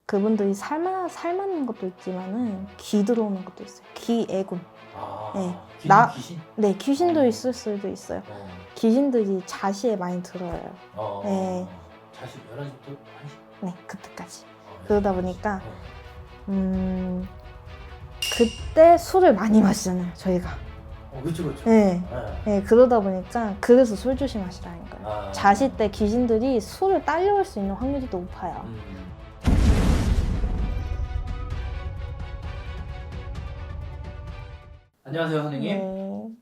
그분들이 살맞는 것도 있지만은 귀 들어오는 것도 있어요. 귀애군. 네. 귀신? 네, 귀신도 있을 수도 있어요. 귀신들이 자시에 많이 들어요. 네. 자시 11시부터 1시? 네, 그때까지. 그러다 보니까 그때 술을 많이 마시잖아요, 저희가. 그렇죠. 네. 네, 그러다 보니까 그래서 술 조심하시라는 거예요. 자시 때 귀신들이 술을 딸려올 수 있는 확률이 높아요. 안녕하세요, 선생님.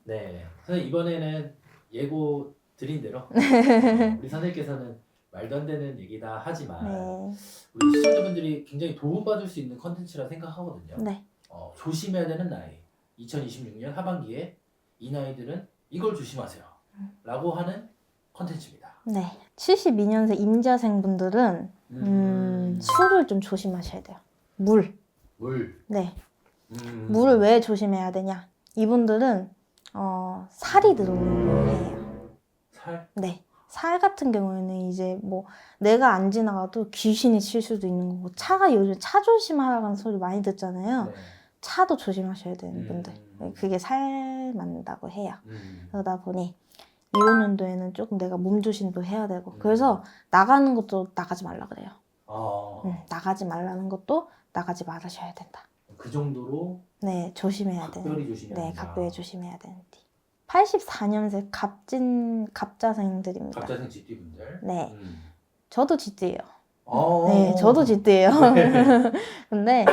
네. 네, 선생님 이번에는 예고 드린 대로 우리 선생님께서는 말도 안 되는 얘기다 하지만 네. 우리 시청자분들이 굉장히 도움받을 수 있는 컨텐츠라 생각하거든요. 네. 조심해야 되는 나이 2026년 하반기에 이 나이들은 이걸 조심하세요 라고 하는 컨텐츠입니다. 네. 72년생 임자생 분들은 술을 좀 조심하셔야 돼요. 물. 네. 물을 왜 조심해야 되냐? 이분들은 살이 들어오는 해예요. 살? 네. 살 같은 경우에는 이제 뭐 내가 안 지나가도 귀신이 칠 수도 있는 거고, 차가 요즘 차 조심하라는 소리 많이 듣잖아요. 네. 차도 조심하셔야 되는 분들. 그게 살 맞는다고 해요. 그러다 보니 이번 연도에는 조금 내가 몸 조심도 해야 되고, 그래서 나가는 것도 나가지 말라 그래요. 나가지 말라는 것도 나가지 말으셔야 된다. 그 정도로 네, 조심해야 돼요. 각별히 조심해야 네, 된다. 각별히 조심해야 되는데. 84년생 갑자생들입니다. 갑자생 GT분들. 네. 저도 GT예요. 네, 저도 GT예요. 근데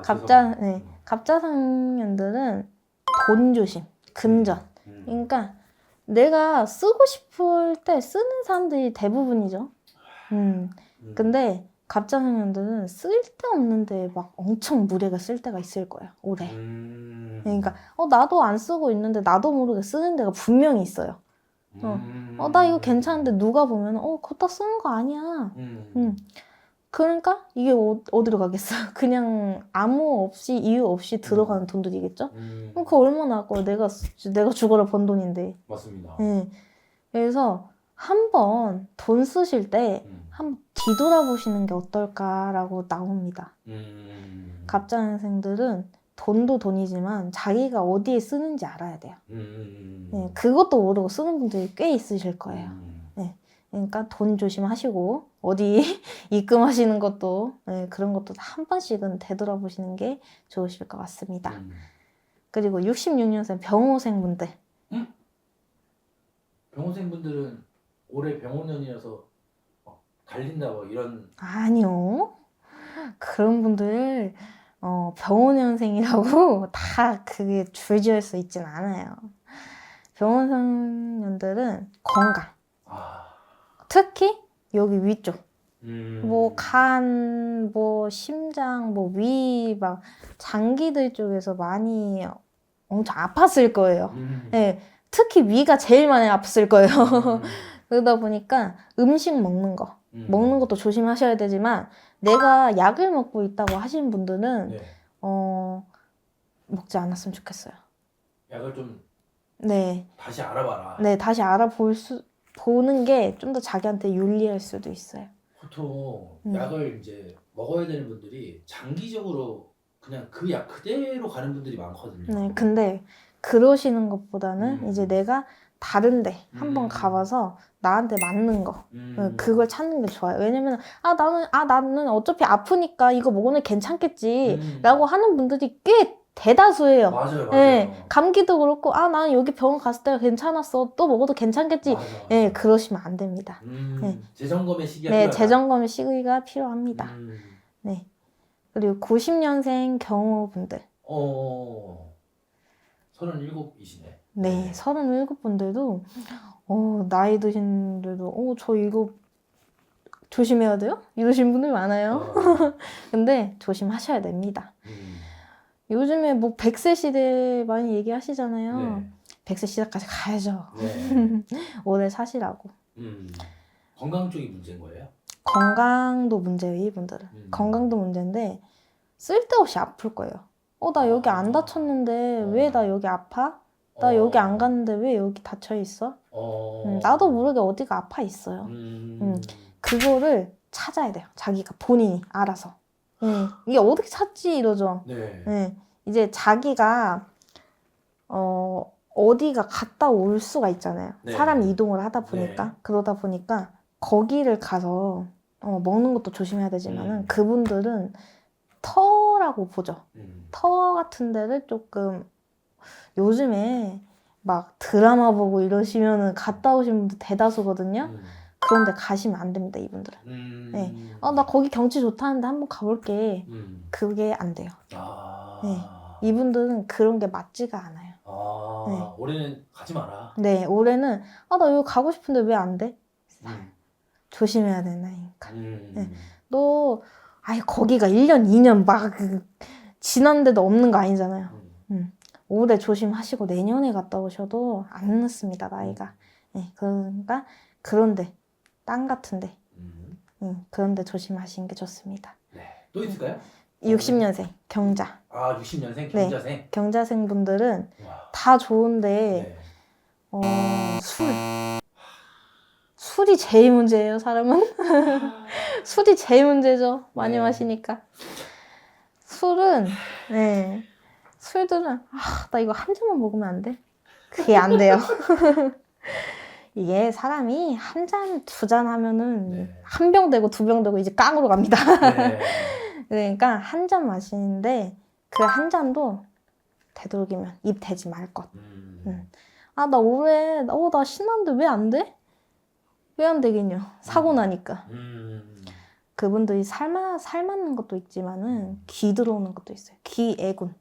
죄송합니다. 갑자생년들은 돈 조심, 금전. 그러니까 내가 쓰고 싶을 때 쓰는 사람들이 대부분이죠. 근데 갑자생년들은 쓸데없는데 막 엄청 무리가 쓸 때가 있을 거예요, 올해. 그러니까 나도 안 쓰고 있는데 나도 모르게 쓰는 데가 분명히 있어요. 나 이거 괜찮은데 누가 보면 그거 쓰는 거 아니야. 그러니까 이게 어디로 가겠어? 그냥 아무 없이 이유 없이 들어가는 돈들이겠죠? 그럼 그거 얼마나 아까워. 내가 죽어라 번 돈인데. 맞습니다. 네. 그래서 한번 돈 쓰실 때 한번 뒤돌아보시는 게 어떨까라고 나옵니다. 갑자생들은 돈도 돈이지만 자기가 어디에 쓰는지 알아야 돼요. 네, 그것도 모르고 쓰는 분들이 꽤 있으실 거예요. 네, 그러니까 돈 조심하시고 어디 입금하시는 것도 그런 것도 한 번씩은 되돌아보시는 게 좋으실 것 같습니다. 그리고 66년생 병호생 분들. 병원생 분들은 올해 병원년이라서 갈린다 뭐 이런. 아니요. 그런 분들 병원년생이라고 다 그게 줄지을 수 있진 않아요. 병원년들은 건강. 특히 여기 위쪽. 뭐 간, 뭐 심장, 뭐 위, 막 장기들 쪽에서 많이 엄청 아팠을 거예요. 네, 특히 위가 제일 많이 아팠을 거예요. 그러다 보니까 음식 먹는 것도 조심하셔야 되지만, 내가 약을 먹고 있다고 하시는 분들은 먹지 않았으면 좋겠어요. 약을 좀 네. 다시 알아봐라. 네, 다시 보는 게 좀 더 자기한테 유리할 수도 있어요. 보통 약을 이제 먹어야 되는 분들이 장기적으로 그냥 그 약 그대로 가는 분들이 많거든요. 네, 근데 그러시는 것보다는 이제 내가 다른데 한번 가봐서 나한테 맞는 거 그걸 찾는 게 좋아요. 왜냐면 나는 어차피 아프니까 이거 먹으면 괜찮겠지 라고 하는 분들이 꽤 대다수예요. 맞아요. 네, 감기도 그렇고 나는 여기 병원 갔을 때 괜찮았어, 또 먹어도 괜찮겠지. 맞아. 네, 그러시면 안 됩니다. 재점검의 시기가 네, 필요하다. 재점검의 시기가 필요합니다. 네. 그리고 90년생 경호분들. 37이시네. 네, 37분들도 나이 드신 분들도 저 이거 조심해야 돼요? 이러신 분들 많아요. 근데 조심하셔야 됩니다. 요즘에 뭐 100세 시대 많이 얘기하시잖아요. 네. 100세 시대까지 가야죠. 네. 오래 사시라고. 건강 쪽이 문제인 거예요? 건강도 문제예요, 이분들은. 건강도 문제인데 쓸데없이 아플 거예요. 나 여기 안 다쳤는데 왜 나 여기 아파? 나 여기 안 갔는데 왜 여기 다쳐 있어? 나도 모르게 어디가 아파 있어요. 그거를 찾아야 돼요. 자기가 본인이 알아서. 이게 어떻게 찾지 이러죠. 네. 예. 이제 자기가 어디가 갔다 올 수가 있잖아요. 네. 사람이 이동을 하다 보니까. 네. 그러다 보니까 거기를 가서 먹는 것도 조심해야 되지만은 그분들은 터라고 보죠. 터 같은 데를 조금 요즘에 막 드라마 보고 이러시면은 갔다 오신 분들 대다수거든요. 그런데 가시면 안 됩니다, 이분들은. 네. 나 거기 경치 좋다는데 한번 가볼게. 그게 안 돼요. 네. 이분들은 그런 게 맞지가 않아요. 네. 올해는 가지 마라. 네, 올해는 나 여기 가고 싶은데 왜 안 돼? 조심해야 되는 나이니까. 네. 너 거기가 1년, 2년 막 지났는데도 없는 거 아니잖아요. 올해 조심하시고 내년에 갔다 오셔도 안 늦습니다, 나이가. 네, 그러니까 그런데 땅 같은데 그런데 조심하시는 게 좋습니다. 네. 또 있을까요? 60년생 경자. 60년생 경자생. 네, 경자생 분들은 와. 다 좋은데 네. 술이 제일 문제예요, 사람은. 술이 제일 문제죠. 많이 네. 마시니까. 술은 술들은 나 이거 한 잔만 먹으면 안 돼? 그게 안 돼요. 이게 사람이 한 잔, 두 잔 하면은 네. 한 병 되고 두 병 되고 이제 깡으로 갑니다. 네. 그러니까 한 잔 마시는데 그 한 잔도 되도록이면 입 대지 말 것. 나 올해 나 신났는데 왜 안 돼? 왜 안 되겠냐? 사고 나니까. 그분들이 살 맞는 것도 있지만은 귀 들어오는 것도 있어요. 귀 애군.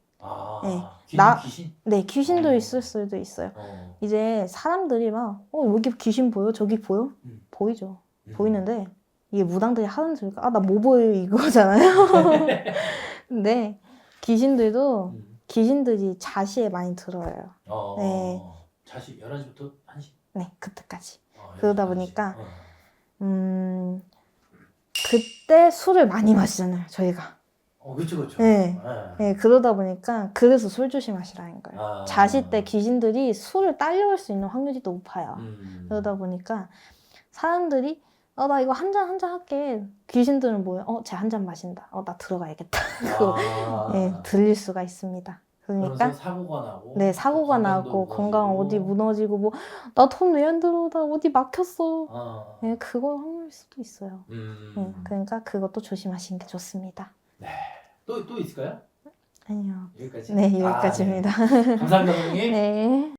네. 귀신? 네, 귀신도 있을 수도 있어요. 이제 사람들이 막 여기 귀신 보여? 저기 보여? 보이죠. 보이는데 이게 무당들이 하는 소리가 나 뭐 보여 이거잖아요. 근데 귀신들이 자시에 많이 들어요. 네. 자시 11시부터 1시? 네, 그때까지. 그러다 보니까 그때 술을 많이 마시잖아요, 저희가. 그렇죠. 네. 네, 그러다 보니까 그래서 술 조심하시라는 거예요. 자시 때 귀신들이 술을 딸려올 수 있는 확률이 높아요. 그러다 보니까 사람들이 나 이거 한 잔 할게. 귀신들은 뭐예요? 쟤 한 잔 마신다. 나 들어가야겠다. 네, 들릴 수가 있습니다. 그러니까 사고가 나고. 네, 사고가 나고 건강 어디 무너지고 뭐 나 돈 왜 안 들어? 나 어디 막혔어. 네, 그거 확률일 수도 있어요. 네, 그러니까 그것도 조심하시는 게 좋습니다. 네. 또 있을까요? 아니요. 여기까지? 네, 여기까지입니다. 네. 감사합니다, 선생님. 네.